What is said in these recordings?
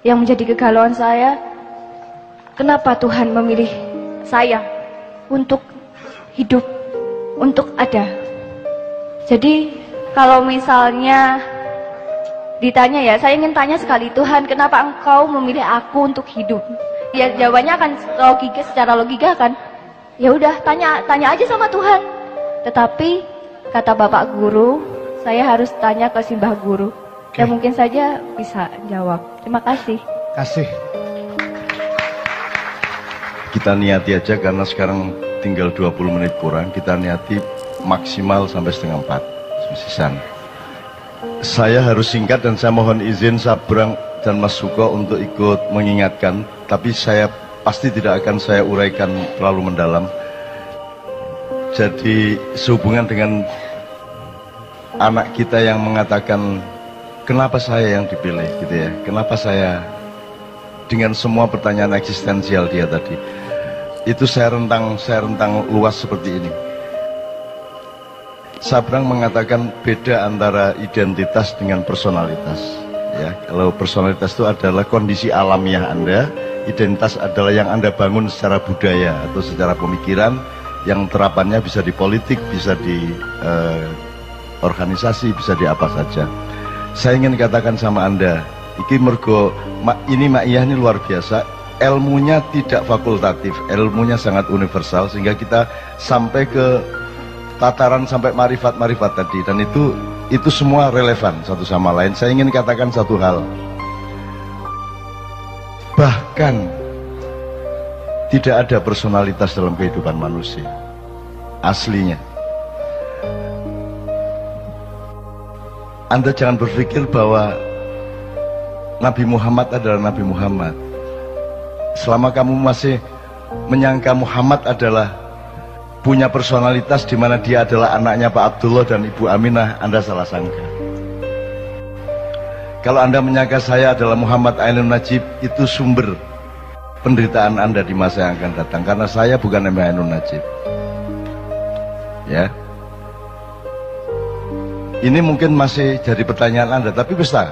Yang menjadi kegalauan saya, kenapa Tuhan memilih saya untuk hidup, untuk ada. Jadi kalau misalnya ditanya ya, saya ingin tanya sekali, Tuhan kenapa engkau memilih aku untuk hidup? Ya jawabannya akan logika, secara logika kan, ya udah tanya aja sama Tuhan. Tetapi kata Bapak Guru, saya harus tanya ke Simbah Guru. Dan mungkin saja bisa jawab. Terima kasih. Kasih. Kita niati aja karena sekarang tinggal 20 menit kurang. Kita niati maksimal sampai setengah 4 sisisan. Saya harus singkat dan saya mohon izin Sabrang dan Mas Suko untuk ikut mengingatkan. Tapi saya pasti tidak akan saya uraikan terlalu mendalam. Jadi sehubungan dengan anak kita yang mengatakan kenapa saya yang dipilih gitu ya, kenapa saya, dengan semua pertanyaan eksistensial dia tadi, itu saya rentang luas seperti ini. Sabrang mengatakan beda antara identitas dengan personalitas ya. Kalau personalitas itu adalah kondisi alamiah Anda, identitas adalah yang Anda bangun secara budaya atau secara pemikiran, yang terapannya bisa di politik, bisa di organisasi, bisa di apa saja. Saya ingin katakan sama Anda, iki mergo ini Ma'iyah ini luar biasa, ilmunya tidak fakultatif, ilmunya sangat universal, sehingga kita sampai ke tataran sampai marifat-marifat tadi, dan itu semua relevan satu sama lain. Saya ingin katakan satu hal, bahkan tidak ada personalitas dalam kehidupan manusia aslinya. Anda jangan berpikir bahwa Nabi Muhammad adalah Nabi Muhammad. Selama kamu masih menyangka Muhammad adalah punya personalitas di mana dia adalah anaknya Pak Abdullah dan Ibu Aminah, Anda salah sangka. Kalau Anda menyangka saya adalah Muhammad Ainun Najib, itu sumber penderitaan Anda di masa yang akan datang, karena saya bukan Mbak Ainun Najib. Ya. Ini mungkin masih jadi pertanyaan Anda, tapi bisa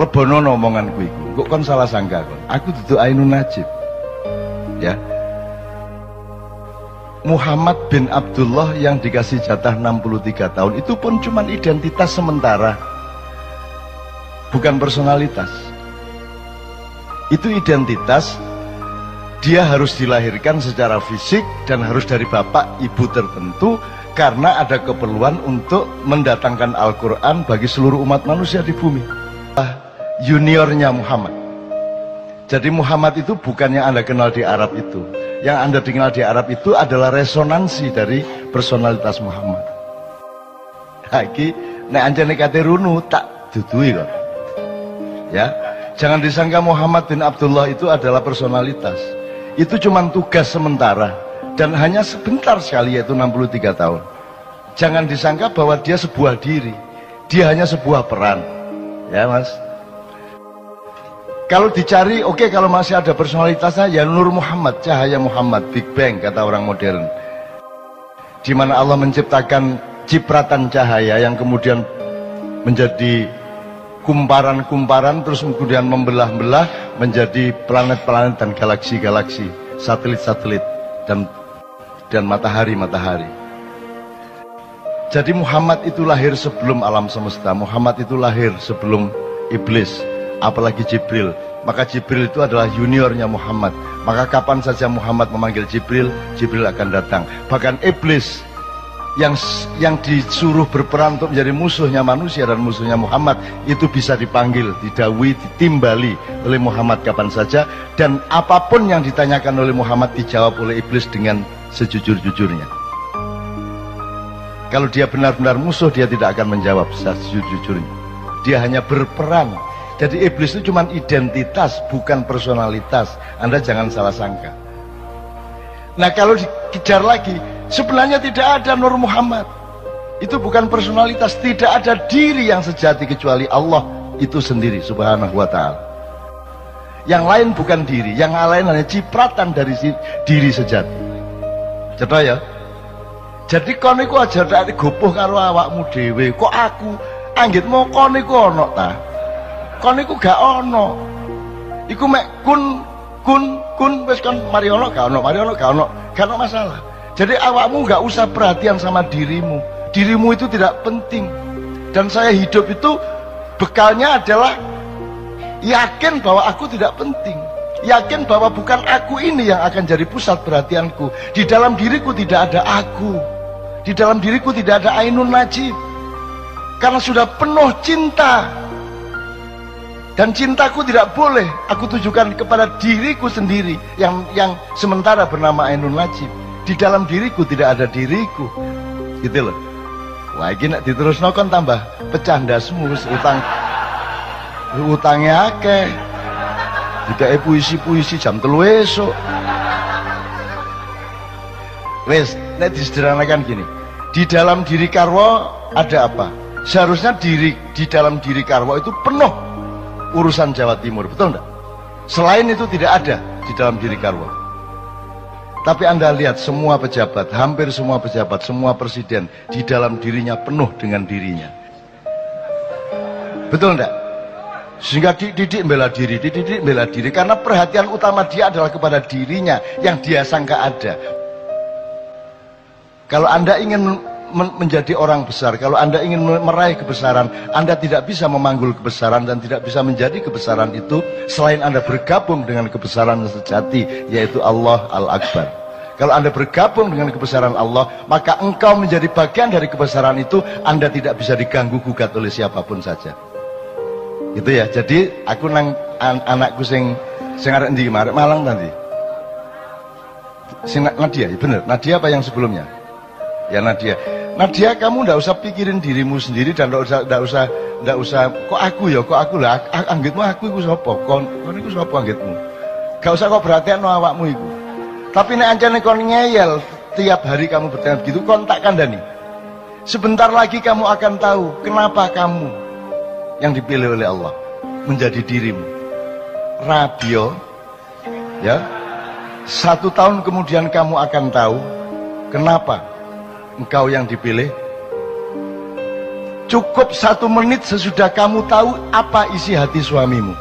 lebono omonganku iku. Kok kon salah sangka kon? Aku dudu Ainun Najib. Ya. Muhammad bin Abdullah yang dikasih jatah 63 tahun itu pun cuma identitas sementara. Bukan personalitas. Itu identitas, dia harus dilahirkan secara fisik dan harus dari bapak ibu tertentu, karena ada keperluan untuk mendatangkan Al-Quran bagi seluruh umat manusia di bumi. Juniornya Muhammad. Jadi Muhammad itu bukan yang Anda kenal di Arab itu. Yang Anda kenal di Arab itu adalah resonansi dari personalitas Muhammad. Lagi, nek anjane kate runu tak dudui kok. Ya, jangan disangka Muhammad bin Abdullah itu adalah personalitas. Itu cuma tugas sementara. Dan hanya sebentar sekali, yaitu 63 tahun. Jangan disangka bahwa dia sebuah diri. Dia hanya sebuah peran. Ya mas. Kalau dicari, oke, kalau masih ada personalitasnya, ya Nur Muhammad, cahaya Muhammad, Big Bang kata orang modern. Di mana Allah menciptakan cipratan cahaya yang kemudian menjadi kumparan-kumparan, terus kemudian membelah-belah menjadi planet-planet dan galaksi-galaksi, satelit-satelit, dan matahari-matahari. Jadi Muhammad itu lahir sebelum alam semesta. Muhammad itu lahir sebelum iblis, apalagi Jibril. Maka Jibril itu adalah juniornya Muhammad. Maka kapan saja Muhammad memanggil Jibril, Jibril akan datang. Bahkan iblis yang disuruh berperan untuk menjadi musuhnya manusia dan musuhnya Muhammad, itu bisa dipanggil, didawui, ditimbali oleh Muhammad kapan saja. Dan apapun yang ditanyakan oleh Muhammad dijawab oleh iblis dengan sejujur-jujurnya. Kalau dia benar-benar musuh, dia tidak akan menjawab sejujur-jujurnya. Dia hanya berperan. Jadi iblis itu cuma identitas, bukan personalitas. Anda jangan salah sangka. Nah kalau dikejar lagi, sebenarnya tidak ada Nur Muhammad. Itu bukan personalitas, tidak ada diri yang sejati kecuali Allah itu sendiri subhanahu wa ta'ala. Yang lain bukan diri, yang lain hanya cipratan dari diri sejati. Cedak ya. Jadi kon iku aja tak gopoh karo awakmu dhewe. Kok aku anggitmu kon iku ana ta? kon iku gak ono. Iku mek kun wis kon mari ono gak ono, mari ono gak ono, gak ono masalah. Jadi awakmu gak usah perhatian sama dirimu. Dirimu itu tidak penting. Dan saya hidup itu bekalnya adalah yakin bahwa aku tidak penting. Yakin bahwa bukan aku ini yang akan jadi pusat perhatianku. Di dalam diriku tidak ada aku. Di dalam diriku tidak ada Ainun Najib. Karena sudah penuh cinta. Dan cintaku tidak boleh aku tujukan kepada diriku sendiri yang sementara bernama Ainun Najib. Di dalam diriku tidak ada diriku. Gitu loh. Wah, ini nek diterusno kon tambah pecah ndasmu, utangnya akeh. Tidak puisi-puisi jam 3 esok. Wes, nek disederhanakan gini. Di dalam diri Karwo ada apa? Seharusnya di dalam diri Karwo itu penuh urusan Jawa Timur, betul enggak? Selain itu tidak ada di dalam diri Karwo. Tapi Anda lihat semua pejabat, hampir semua pejabat, semua presiden di dalam dirinya penuh dengan dirinya. Betul enggak? Sehingga Didik bela diri karena perhatian utama dia adalah kepada dirinya yang dia sangka ada. Kalau Anda ingin menjadi orang besar, kalau Anda ingin meraih kebesaran, Anda tidak bisa memanggul kebesaran dan tidak bisa menjadi kebesaran itu selain Anda bergabung dengan kebesaran sejati, yaitu Allah Al-Akbar. Kalau Anda bergabung dengan kebesaran Allah, maka engkau menjadi bagian dari kebesaran itu. Anda tidak bisa diganggu gugat oleh siapapun saja. Gitu ya. Jadi aku nang anakku sing arek endi arek Malang nanti. Sing Nadia, ya bener. Nadia apa yang sebelumnya? Ya Nadia. Nadia, kamu ndak usah pikirin dirimu sendiri dan ndak usah kok aku lah anggitmu aku iku sapa? Kon iku sapa anggitmu? Gak usah kok perhatian awakmu iku. Tapi nek ancane kon ngeyel tiap hari kamu bertanya begitu, kon tak kandhani. Sebentar lagi kamu akan tahu kenapa kamu yang dipilih oleh Allah menjadi dirimu. Radio ya, 1 tahun kemudian kamu akan tahu kenapa engkau yang dipilih. Cukup 1 menit sesudah kamu tahu apa isi hati suamimu.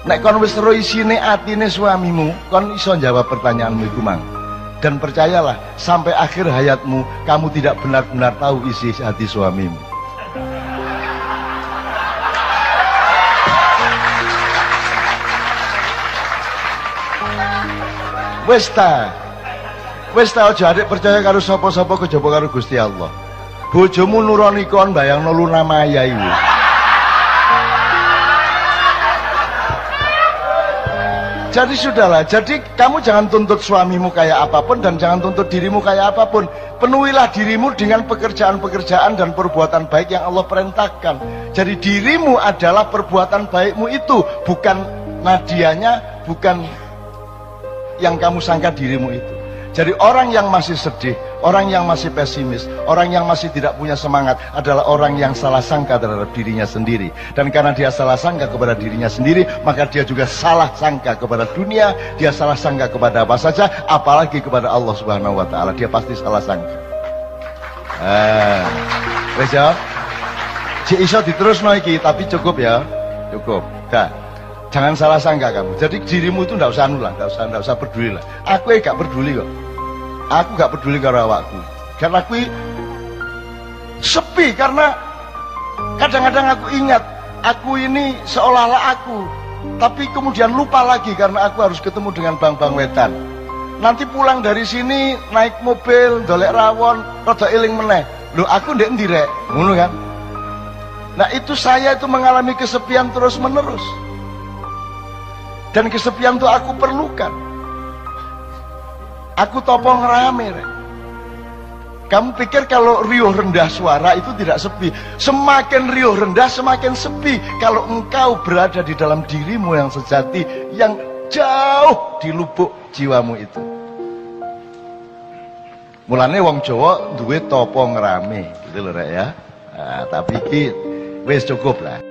Nek kon wis ro isine atine suamimu, kon iso jawab pertanyaanmu iku mang. Dan percayalah, sampai akhir hayatmu kamu tidak benar-benar tahu isi hati suamimu. Wes ta aja adik percaya karo sapa-sapa kejaba karo Gusti Allah. Bojomu nuroni kon bayangno Luna Maya iku. Jadi sudahlah, jadi kamu jangan tuntut suamimu kayak apapun dan jangan tuntut dirimu kayak apapun. Penuhilah dirimu dengan pekerjaan-pekerjaan dan perbuatan baik yang Allah perintahkan. Jadi dirimu adalah perbuatan baikmu itu, bukan Nadianya, bukan yang kamu sangka dirimu itu. Jadi orang yang masih sedih, orang yang masih pesimis, orang yang masih tidak punya semangat adalah orang yang salah sangka terhadap dirinya sendiri. Dan karena dia salah sangka kepada dirinya sendiri, maka dia juga salah sangka kepada dunia, dia salah sangka kepada apa saja, apalagi kepada Allah Subhanahu wa taala. Dia pasti salah sangka. Wes ya. Cik iso diterusno iki, tapi cukup ya. Cukup. Dah. Jangan salah sangka kamu. Jadi dirimu itu ndak usah anu lah, ndak usah peduli lah. Aku gak peduli kok. Aku gak peduli karo awakku. Karena aku sepi, karena kadang-kadang aku ingat aku ini seolah-olah aku, tapi kemudian lupa lagi karena aku harus ketemu dengan bang-bang wetan. Nanti pulang dari sini naik mobil, dolek rawon, rada eling meneh. Loh aku ndek endi rek? Ngono kan? Nah itu saya itu mengalami kesepian terus-menerus. Dan kesepian itu aku perlukan. Aku topong rame. Kamu pikir kalau riuh rendah suara itu tidak sepi? Semakin riuh rendah semakin sepi. Kalau engkau berada di dalam dirimu yang sejati, yang jauh di lubuk jiwamu itu. Mulane wong Jawa duwe topong rame, gitu loh rek ya. Nah, tapi iki wis cukup lah.